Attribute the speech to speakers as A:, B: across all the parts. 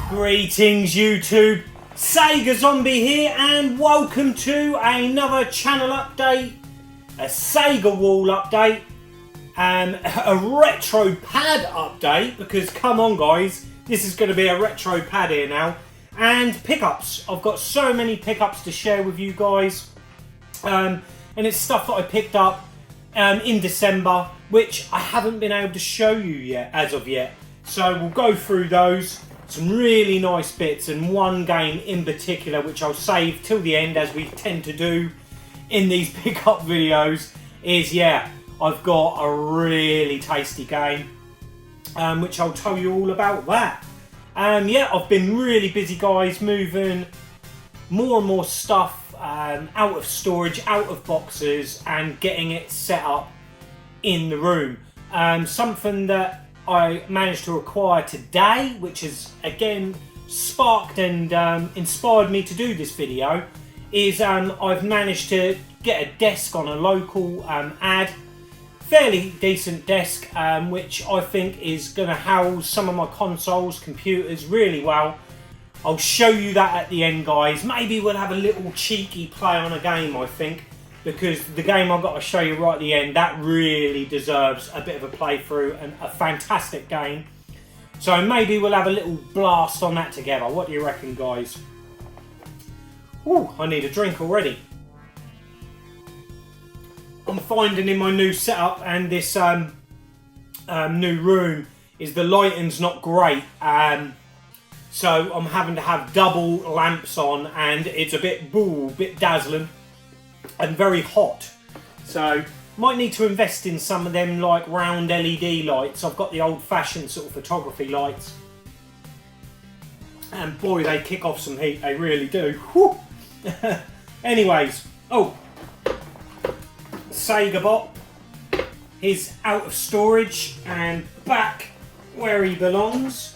A: Greetings YouTube, Sega Zombie here and welcome to another channel update, a Sega Wall update, a retro pad update, because come on guys, this is going to be a retro pad here now, and pickups. I've got so many pickups to share with you guys, and it's stuff that I picked up in December, which I haven't been able to show you yet, as of yet, so we'll go through those. Some really nice bits, and one game in particular which I'll save till the end, as we tend to do in these pickup videos, is I've got a really tasty game which I'll tell you all about that. I've been really busy guys, moving more and more stuff out of storage, out of boxes, and getting it set up in the room. Something that I managed to acquire today, which has again sparked and inspired me to do this video, is I've managed to get a desk on a local ad, fairly decent desk, which I think is going to house some of my consoles, computers really well. I'll show you that at the end guys. Maybe we'll have a little cheeky play on a game, I think, because the game I've got to show you right at the end, that really deserves a bit of a playthrough, and a fantastic game. So maybe we'll have a little blast on that together. What do you reckon guys? Ooh, I need a drink already. I'm finding in my new setup and this new room is the lighting's not great. So I'm having to have double lamps on, and it's a bit dazzling and very hot, so might need to invest in some of them like round LED lights. I've got the old-fashioned sort of photography lights, and boy, they kick off some heat, they really do. Anyways, Sega bot is out of storage and back where he belongs.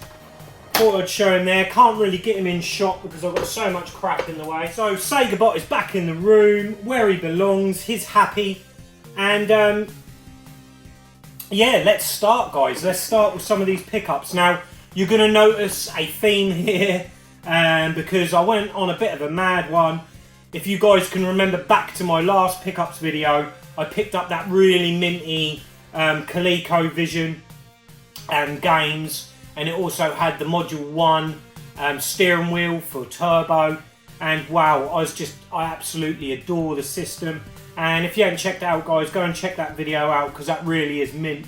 A: Thought I'd show him there. Can't really get him in shot because I've got so much crap in the way. So Sega bot is back in the room where he belongs. He's happy, and let's start guys. Let's start with some of these pickups. Now you're going to notice a theme here, because I went on a bit of a mad one. If you guys can remember back to my last pickups video, I picked up that really minty ColecoVision games. And it also had the Module 1 steering wheel for turbo, and wow, I absolutely adore the system. And if you haven't checked it out guys, go and check that video out, because that really is mint.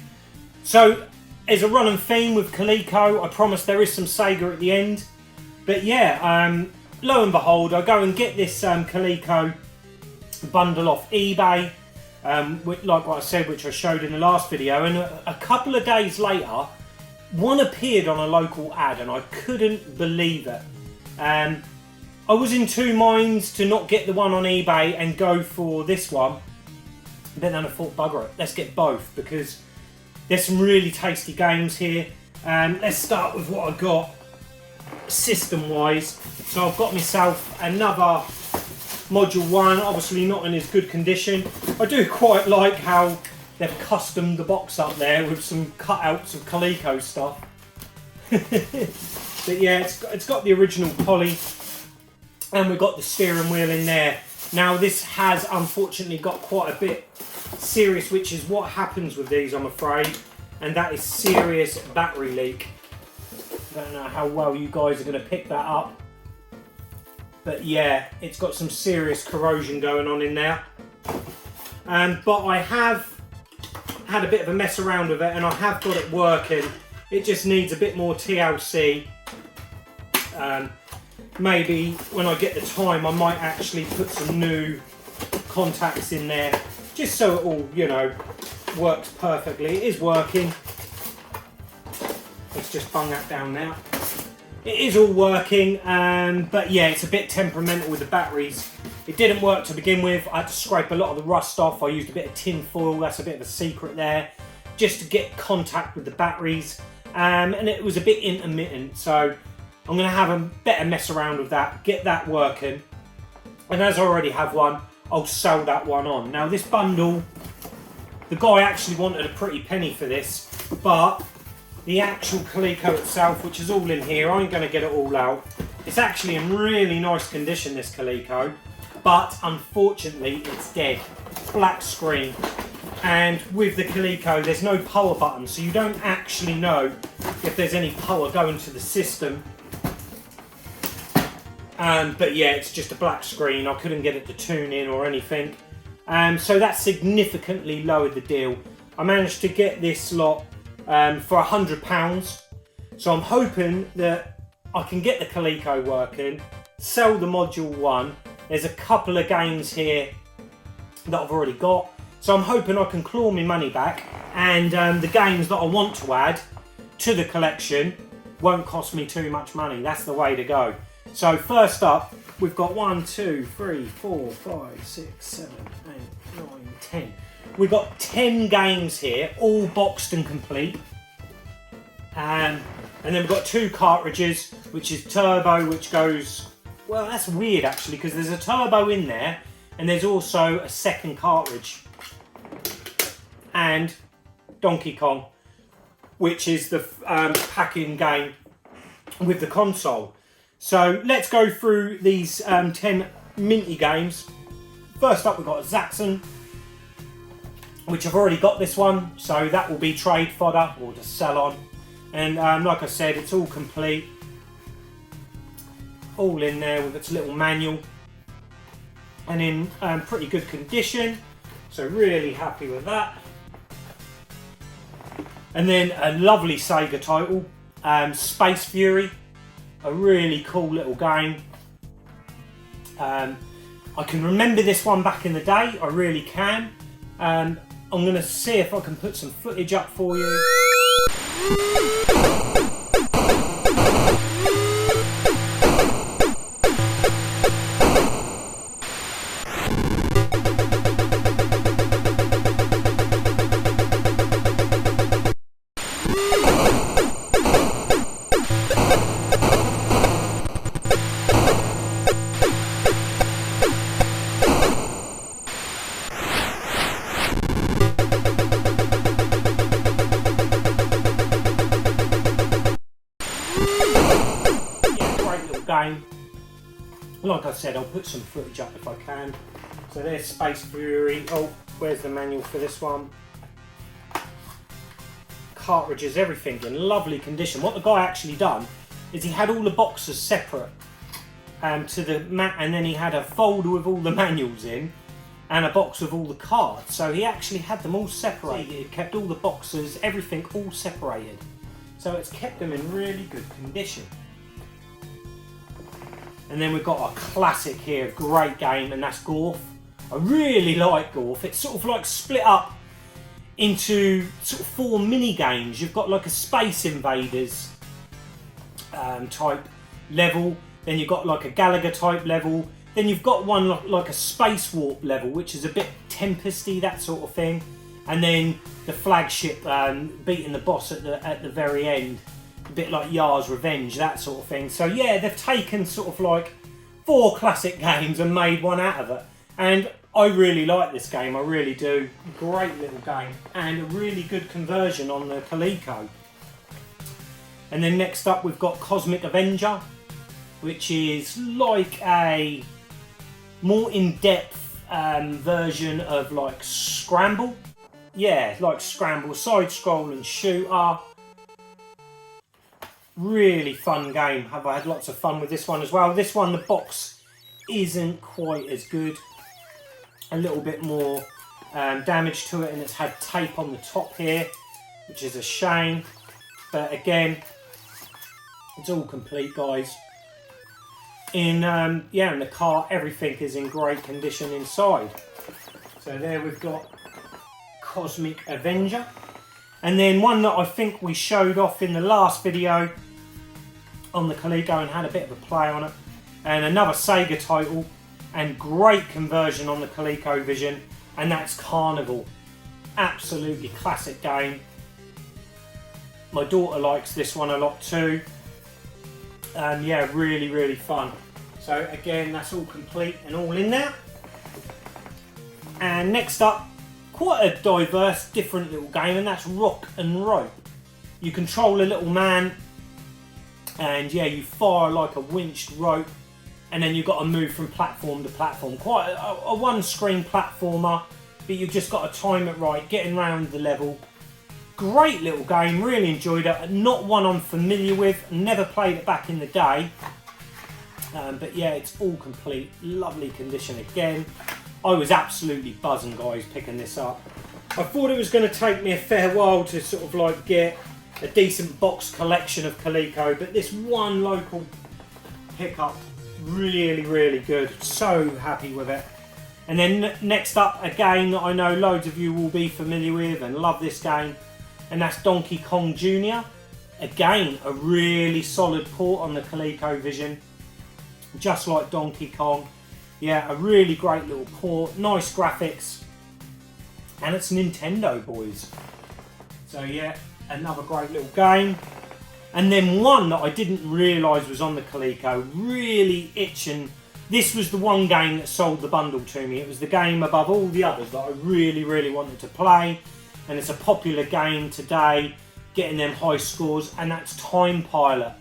A: So as a running theme with Coleco, I promise there is some Sega at the end, but lo and behold, I go and get this Coleco bundle off eBay, like what I said, which I showed in the last video, and a couple of days later one appeared on a local ad, and I couldn't believe it. I was in two minds to not get the one on eBay and go for this one, but then I thought, bugger it, let's get both, because there's some really tasty games here. Let's start with what I got system wise. So I've got myself another Module 1, obviously not in as good condition. I do quite like how they've customed the box up there with some cutouts of Coleco stuff. But yeah, it's got the original poly, and we've got the steering wheel in there. Now this has unfortunately got quite a bit serious, which is what happens with these, I'm afraid, and that is serious battery leak. I don't know how well you guys are going to pick that up, but yeah, it's got some serious corrosion going on in there. But I have had a bit of a mess around with it, and I have got it working. It just needs a bit more TLC. Maybe when I get the time I might actually put some new contacts in there, just so it all, you know, works perfectly. It is working. Let's just bung that down now. It is all working, but yeah, it's a bit temperamental with the batteries. It didn't work to begin with. I had to scrape a lot of the rust off. I used a bit of tin foil, that's a bit of a secret there, just to get contact with the batteries. and it was a bit intermittent, so I'm going to have a better mess around with that, get that working, and as I already have one, I'll sell that one on. Now this bundle, the guy actually wanted a pretty penny for this, but the actual Coleco itself, which is all in here, I ain't going to get it all out. It's actually in really nice condition, this Coleco, but unfortunately it's dead. Black screen. And with the Coleco, there's no power button, so you don't actually know if there's any power going to the system. But yeah, it's just a black screen. I couldn't get it to tune in or anything. So that significantly lowered the deal. I managed to get this lot for £100. So I'm hoping that I can get the Coleco working, sell the Module 1. There's a couple of games here that I've already got. So I'm hoping I can claw my money back, and the games that I want to add to the collection won't cost me too much money. That's the way to go. So first up, we've got 1, 2, 3, 4, 5, 6, 7, 8, 9, 10. We've got 10 games here, all boxed and complete. And then we've got 2 cartridges, which is turbo, which goes... Well, that's weird actually, because there's a turbo in there, and there's also a second cartridge. And Donkey Kong, which is the pack-in game with the console. So let's go through these 10 minty games. First up, we've got Zaxxon, which I've already got this one, so that will be trade fodder or to sell on. And like I said, it's all complete, all in there with its little manual, and in pretty good condition. So really happy with that. And then a lovely Sega title, Space Fury, a really cool little game. I can remember this one back in the day, I really can. I'm going to see if I can put some footage up for you. Game. Like I said, I'll put some footage up if I can. So there's Space Fury. Oh, where's the manual for this one? Cartridges, everything in lovely condition. What the guy actually done is he had all the boxes separate to the mat, and then he had a folder with all the manuals in and a box with all the cards. So he actually had them all separated. He kept all the boxes, everything all separated. So it's kept them in really good condition. And then we've got a classic here, great game, and that's Golf. I really like Golf. It's sort of like split up into sort of 4 mini games. You've got like a Space Invaders type level, then you've got like a Gallagher type level, then you've got one like a Space Warp level, which is a bit Tempesty, that sort of thing, and then the flagship beating the boss at the very end. A bit like Yar's Revenge, that sort of thing. So yeah, they've taken sort of like 4 classic games and made one out of it. And I really like this game, I really do. Great little game, and a really good conversion on the Coleco. And then next up we've got Cosmic Avenger, which is like a more in-depth version of like Scramble. Yeah, like Scramble, side-scroll and shooter. Really fun game. Have I had lots of fun with this one as well. This one, the box isn't quite as good. A little bit more damage to it, and it's had tape on the top here, which is a shame. But again, it's all complete, guys. In the car, everything is in great condition inside. So there we've got Cosmic Avenger. And then one that I think we showed off in the last video on the Coleco and had a bit of a play on it. And another Sega title and great conversion on the ColecoVision, and that's Carnival. Absolutely classic game. My daughter likes this one a lot too. And yeah, really fun. So again, that's all complete and all in there. And next up, quite a diverse, different little game, and that's Rock and Rope. You control a little man, and yeah, you fire like a winched rope, and then you've got to move from platform to platform. Quite a one-screen platformer, but you've just got to time it right, getting around the level. Great little game, really enjoyed it. Not one I'm familiar with, never played it back in the day. But yeah, it's all complete, lovely condition again. I was absolutely buzzing, guys, picking this up. I thought it was going to take me a fair while to sort of like get a decent box collection of Coleco, but this one local pickup, really good. So happy with it. And then next up, a game that I know loads of you will be familiar with and love this game, and that's Donkey Kong Jr. Again, a really solid port on the ColecoVision, just like Donkey Kong. Yeah, a really great little port, nice graphics, and it's Nintendo, boys. So yeah, another great little game. And then one that I didn't realise was on the Coleco, really itching. This was the one game that sold the bundle to me. It was the game above all the others that I really wanted to play. And it's a popular game today, getting them high scores, and that's Time Pilot.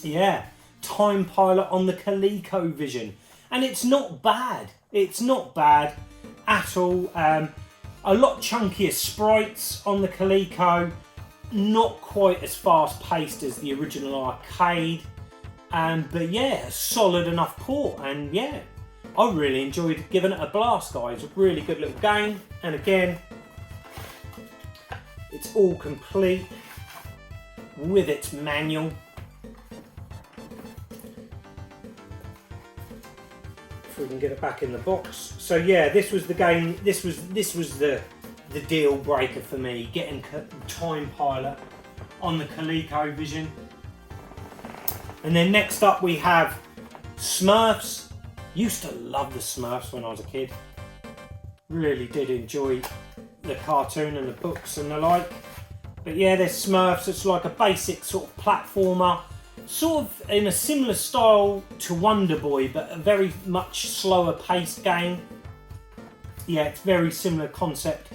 A: Yeah, Time Pilot on the ColecoVision. And it's not bad. It's not bad at all. A lot chunkier sprites on the Coleco. Not quite as fast paced as the original arcade. But yeah, a solid enough port. And yeah, I really enjoyed giving it a blast, guys. A really good little game. And again, it's all complete with its manual. If we can get it back in the box. So yeah, this was the game. This was the deal breaker for me, getting Time Pilot on the ColecoVision. And then next up we have Smurfs. Used to love the Smurfs when I was a kid. Really did enjoy the cartoon and the books and the like. But yeah, there's Smurfs. It's like a basic sort of platformer, sort of in a similar style to Wonder Boy, but a very much slower paced game. Yeah, it's very similar concept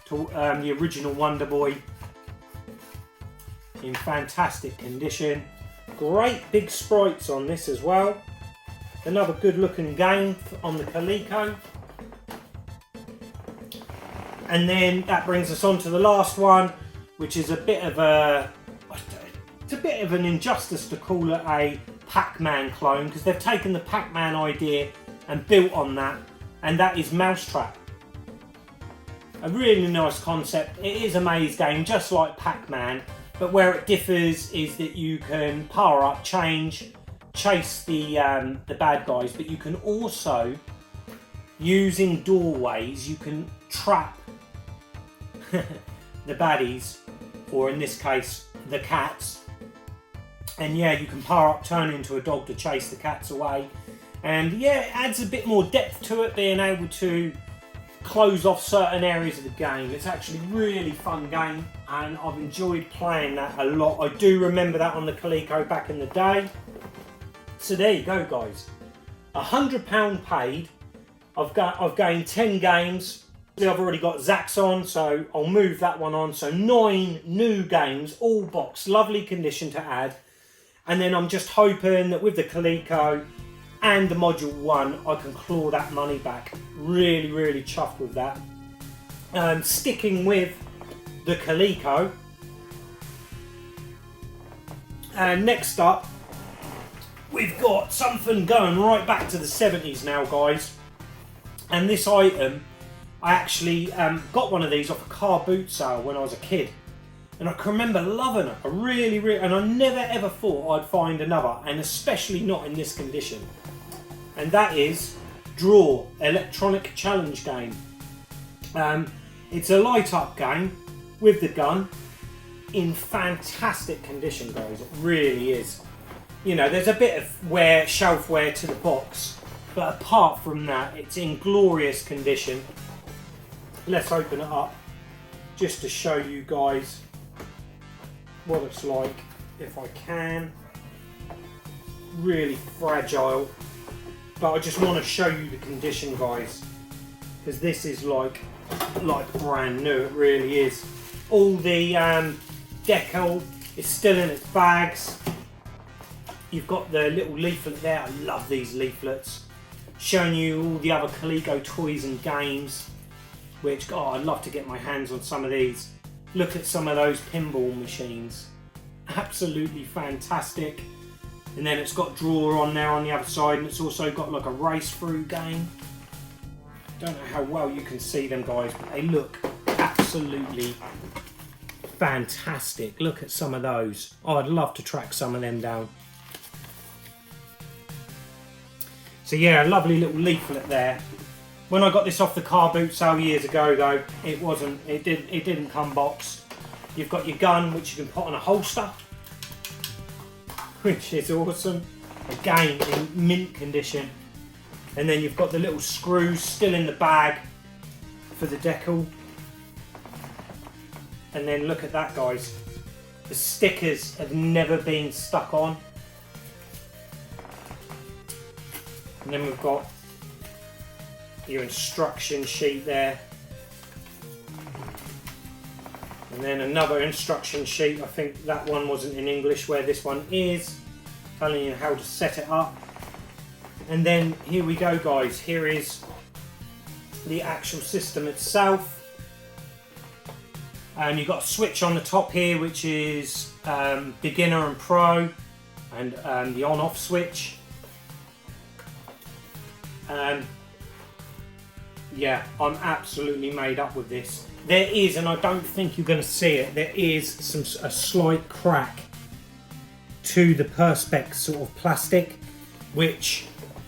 A: to the original Wonder Boy. In fantastic condition. Great big sprites on this as well. Another good looking game on the Coleco. And then that brings us on to the last one, which is a bit of an injustice to call it a Pac-Man clone, because they've taken the Pac-Man idea and built on that, and that is Mousetrap. A really nice concept. It is a maze game, just like Pac-Man, but where it differs is that you can power up, chase the bad guys, but you can also, using doorways, you can trap the baddies, or in this case, the cats. And yeah, you can power up, turn into a dog to chase the cats away. And yeah, it adds a bit more depth to it, being able to close off certain areas of the game. It's actually a really fun game, and I've enjoyed playing that a lot. I do remember that on the Coleco back in the day. So there you go, guys. £100 paid. I've gained 10 games. I've already got Zax on, so I'll move that one on. So 9 new games, all boxed, lovely condition to add. And then I'm just hoping that with the Coleco and the Module 1, I can claw that money back. Really chuffed with that. Sticking with the Coleco. And next up, we've got something going right back to the 70s now, guys. And this item, I actually got one of these off a car boot sale when I was a kid. And I can remember loving it. And I never ever thought I'd find another, and especially not in this condition. And that is Draw, electronic challenge game. It's a light up game with the gun in fantastic condition, guys. It really is. You know, there's a bit of shelf wear to the box, but apart from that, it's in glorious condition. Let's open it up just to show you guys what it's like if I can. Really fragile, but I just want to show you the condition, guys, because this is like brand new. It really is. All the decal is still in its bags. You've got the little leaflet there. I love these leaflets, showing you all the other Coleco toys and games, which, God, I'd love to get my hands on some of these. Look at some of those pinball machines. Absolutely fantastic. And then it's got drawer on there on the other side, and it's also got like a race through game. Don't know how well you can see them, guys, but they look absolutely fantastic. Look at some of those. Oh, I'd love to track some of them down. So yeah, a lovely little leaflet there. When I got this off the car boot sale years ago, though, it didn't come boxed. You've got your gun, which you can put on a holster, which is awesome. Again, in mint condition. And then you've got the little screws still in the bag for the decal. And then look at that, guys. The stickers have never been stuck on. And then we've got your instruction sheet there. And then another instruction sheet. I think that one wasn't in English, where this one is, telling you how to set it up. And then here we go, guys. Here is the actual system itself. And you've got a switch on the top here, which is beginner and pro, and the on-off switch. Yeah, I'm absolutely made up with this. There is, and I don't think you're going to see it, there is a slight crack to the Perspex sort of plastic, which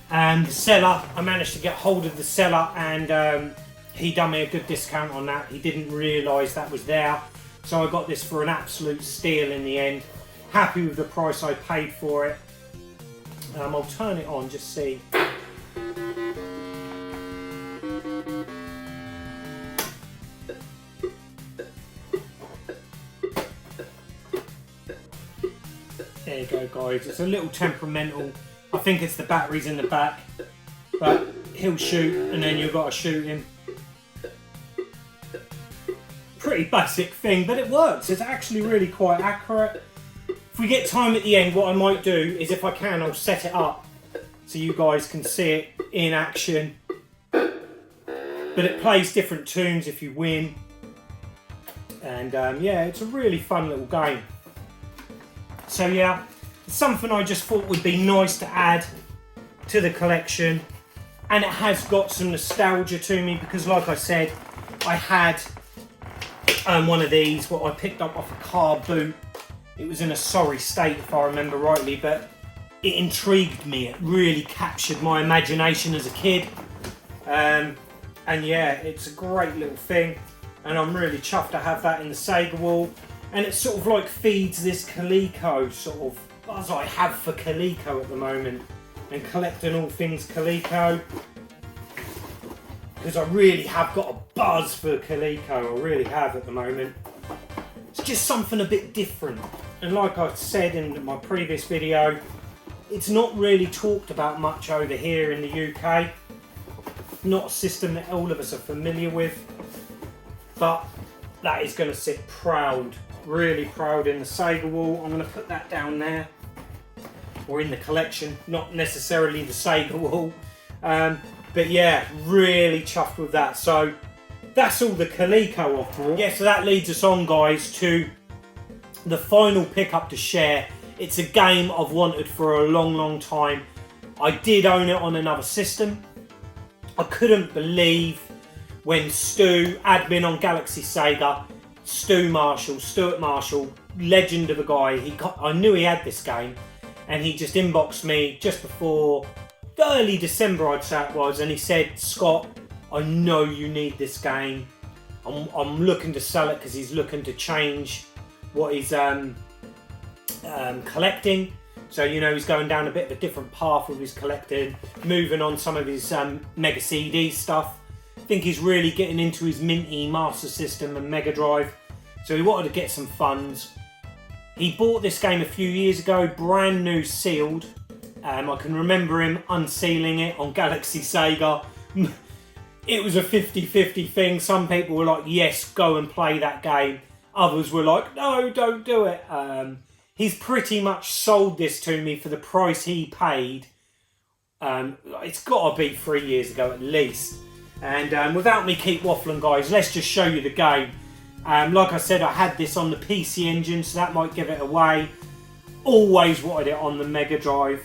A: the seller, I managed to get hold of the seller, and he done me a good discount on that. He didn't realise that was there, so I got this for an absolute steal in the end. Happy with the price I paid for it. I'll turn it on, just see. There you go, guys. It's a little temperamental. I think it's the batteries in the back, but he'll shoot, and then you've got to shoot him. Pretty basic thing, but it works. It's actually really quite accurate. If we get time at the end, what I might do is, if I can, I'll set it up so you guys can see it in action. But it plays different tunes if you win. And yeah, it's a really fun little game. So yeah, it's something I just thought would be nice to add to the collection. And it has got some nostalgia to me, because like I said, I had one of these, what I picked up off a car boot. It was in a sorry state, if I remember rightly, but it intrigued me. It really captured my imagination as a kid. And yeah, it's a great little thing, and I'm really chuffed to have that in the Sega Wall. And it sort of like feeds this Coleco sort of buzz I have for Coleco at the moment, and collecting all things Coleco, because I really have got a buzz for Coleco. I really have at the moment. It's just something a bit different, and like I said in my previous video, it's not really talked about much over here in the UK. Not a system that all of us are familiar with, but that is going to sit proud, really proud, in the Sega Wall. I'm going to put that down there, or in the collection, not necessarily the Sega Wall. But yeah, really chuffed with that. So that's all the Coleco I've brought. Yeah, so that leads us on, guys, to the final pickup to share. It's a game I've wanted for a long, long time. I did own it on another system. I couldn't believe when Stu, admin on Galaxy Sega, Stuart Marshall, legend of a guy, I knew he had this game, and he just inboxed me just before early December, I'd say it was, and he said, "Scott, I know you need this game. I'm looking to sell it," because he's looking to change what he's collecting. So, you know, he's going down a bit of a different path with his collecting, moving on some of his Mega CD stuff. I think he's really getting into his Minty Master System and Mega Drive. So he wanted to get some funds. He bought this game a few years ago, brand new sealed. I can remember him unsealing it on Galaxy Sega. It was a 50-50 thing. Some people were like, yes, go and play that game. Others were like, no, don't do it. He's pretty much sold this to me for the price he paid. It's got to be 3 years ago at least. And without me keep waffling, guys, let's just show you the game. Like I said, I had this on the PC Engine, so that might give it away. Always wanted it on the Mega Drive,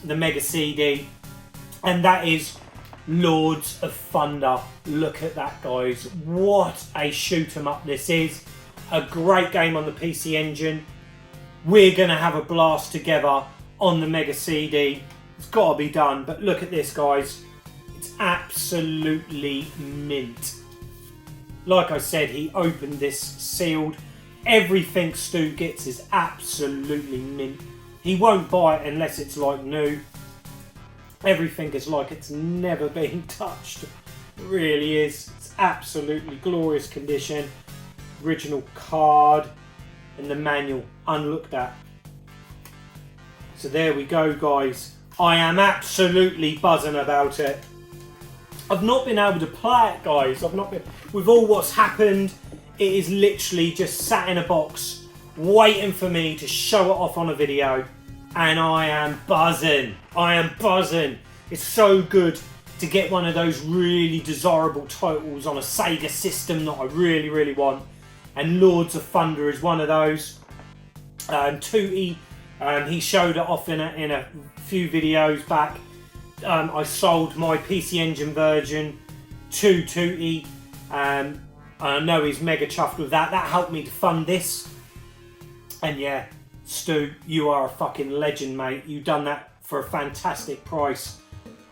A: the Mega CD. And that is Lords of Thunder. Look at that, guys. What a shoot 'em up this is. A great game on the PC Engine. We're going to have a blast together on the Mega CD. It's got to be done. But look at this, guys. It's absolutely mint. Like I said, he opened this sealed. Everything Stu gets is absolutely mint. He won't buy it unless it's like new. Everything is like it's never been touched. It really is. It's absolutely glorious condition. Original card and the manual unlooked at. So there we go, guys. I am absolutely buzzing about it. I've not been able to play it, guys. I've not been, with all what's happened, it is literally just sat in a box waiting for me to show it off on a video, and I am buzzing. I am buzzing. It's so good to get one of those really desirable titles on a Sega system that I really, really want, and Lords of Thunder is one of those. Tootie, he showed it off in a few videos back. I sold my PC Engine version to Tootie. I know he's mega chuffed with that. That helped me to fund this. And yeah, Stu, you are a fucking legend, mate. You've done that for a fantastic price.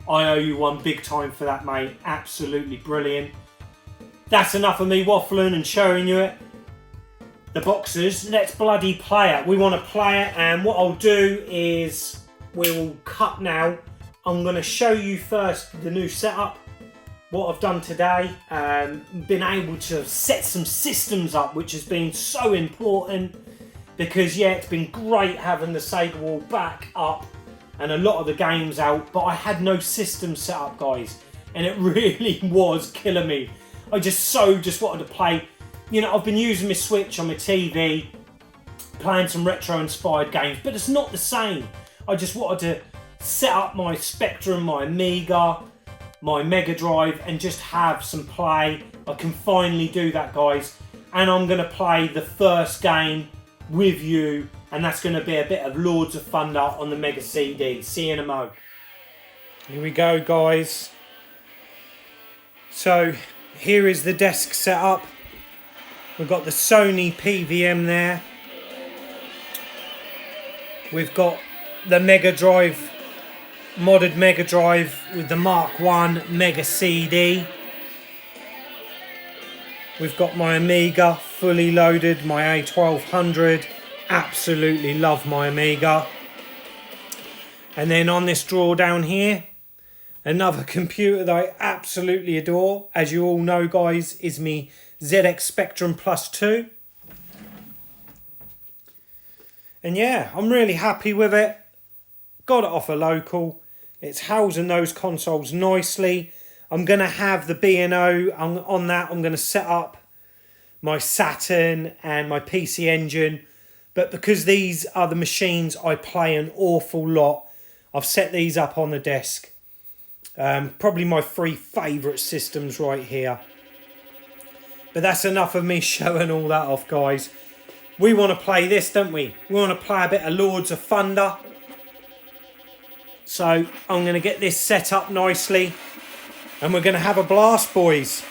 A: I owe you one big time for that, mate. Absolutely brilliant. That's enough of me waffling and showing you it. The boxes, let's bloody play it. We want to play it, and what I'll do is we'll cut now. I'm going to show you first the new setup, what I've done today. Been able to set some systems up, which has been so important, because yeah, it's been great having the Sega Wall back up and a lot of the games out, but I had no system set up, guys, and it really was killing me. I just wanted to play. You know, I've been using my Switch on my TV, playing some retro-inspired games, but it's not the same. I just wanted to set up my Spectrum, my Amiga, my Mega Drive, and just have some play. I can finally do that, guys. And I'm going to play the first game with you, and that's going to be a bit of Lords of Thunder on the Mega CD. See you in a mo. Here we go, guys. So, here is the desk setup. We've got the Sony PVM there. We've got the Mega Drive, modded Mega Drive with the Mark 1 Mega CD. We've got my Amiga fully loaded, my A1200. Absolutely love my Amiga. And then on this drawer down here, another computer that I absolutely adore, as you all know, guys, is me ZX Spectrum Plus 2. And yeah, I'm really happy with it. Got it off a local. It's housing those consoles nicely. I'm going to have the B&O on that. I'm going to set up my Saturn and my PC Engine. But because these are the machines I play an awful lot, I've set these up on the desk. Probably my 3 favourite systems right here. But that's enough of me showing all that off, guys. We want to play this, don't we? We want to play a bit of Lords of Thunder. So I'm going to get this set up nicely. And we're going to have a blast, boys.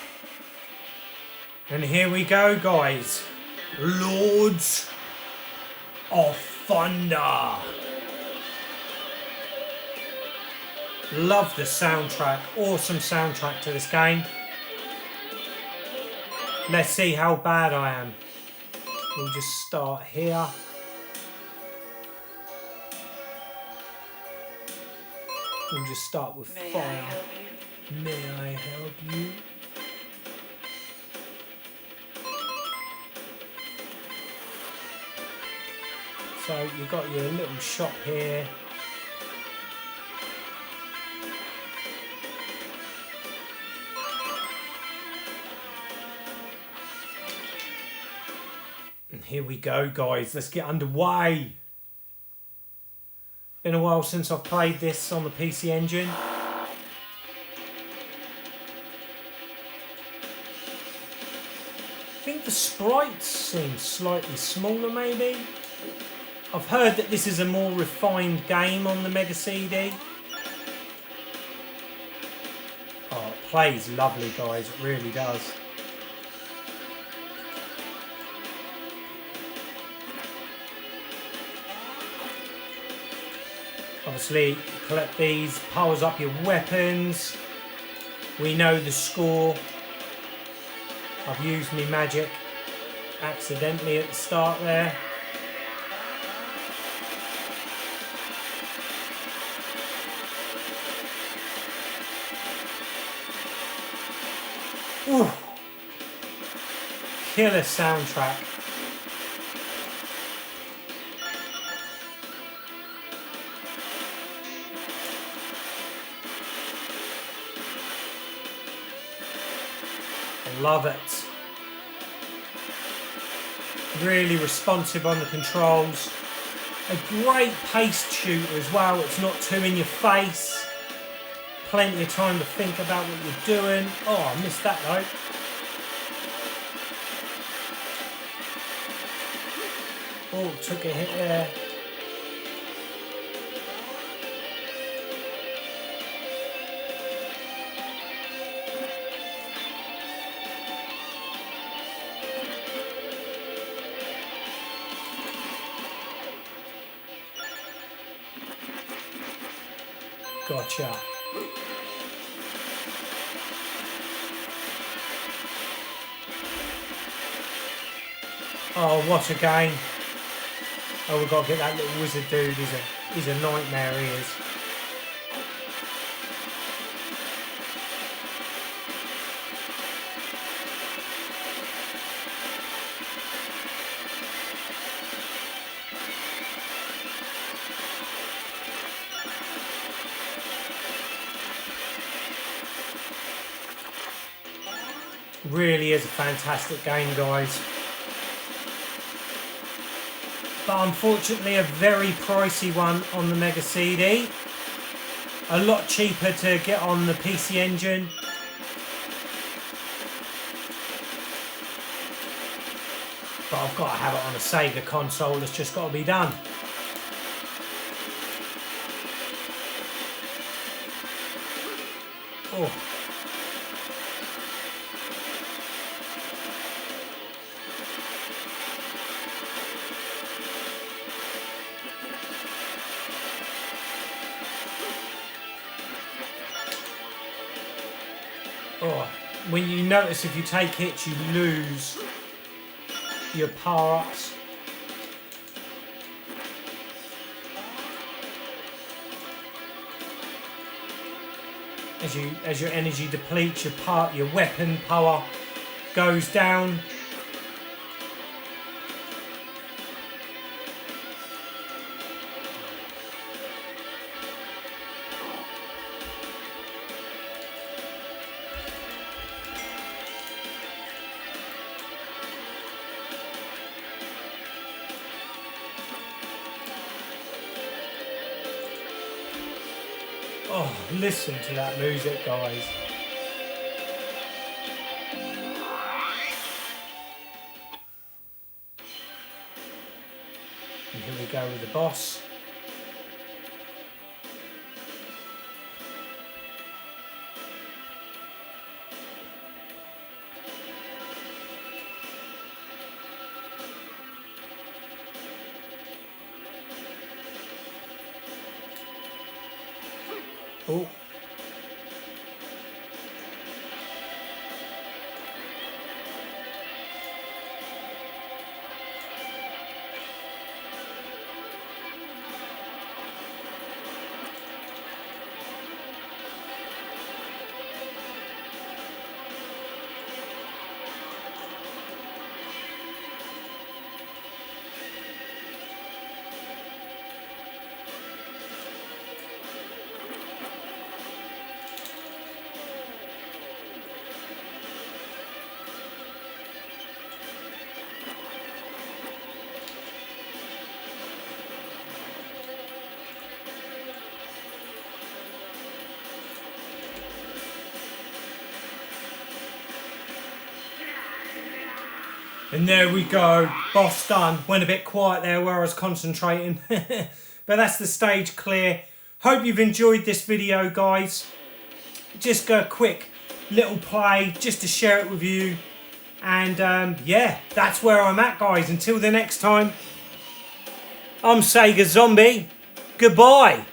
A: And here we go, guys. Lords of Thunder. Love the soundtrack. Awesome soundtrack to this game. Let's see how bad I am. We'll just start here. We'll just start with fire. May I help you? So you've got your little shop here. And here we go, guys. Let's get underway. Been a while since I've played this on the PC Engine. I think the sprites seem slightly smaller, maybe. I've heard that this is a more refined game on the Mega CD. Oh, it plays lovely, guys. It really does. Obviously, you collect these, powers up your weapons. We know the score. I've used my magic accidentally at the start there. Ooh. Killer soundtrack. Love it. Really responsive on the controls. A great paced shooter as well. It's not too in your face. Plenty of time to think about what you're doing. Oh, I missed that though. Oh, took a hit there. Gotcha. Oh, what a game. Oh, we've got to get that little wizard dude. He's a nightmare, he is. Really is a fantastic game, guys. But unfortunately a very pricey one on the Mega CD. A lot cheaper to get on the PC Engine. But I've got to have it on a Sega console. It's just got to be done. Oh. Oh, when you notice if you take hits, you lose your power-ups. As your energy depletes, your weapon power goes down. Oh, listen to that music, guys. And here we go with the boss. Oh. And there we go, boss done. Went a bit quiet there where I was concentrating. But that's the stage clear. Hope you've enjoyed this video, guys. Just go quick little play just to share it with you. And yeah, that's where I'm at, guys. Until the next time, I'm Sega Zombie. Goodbye.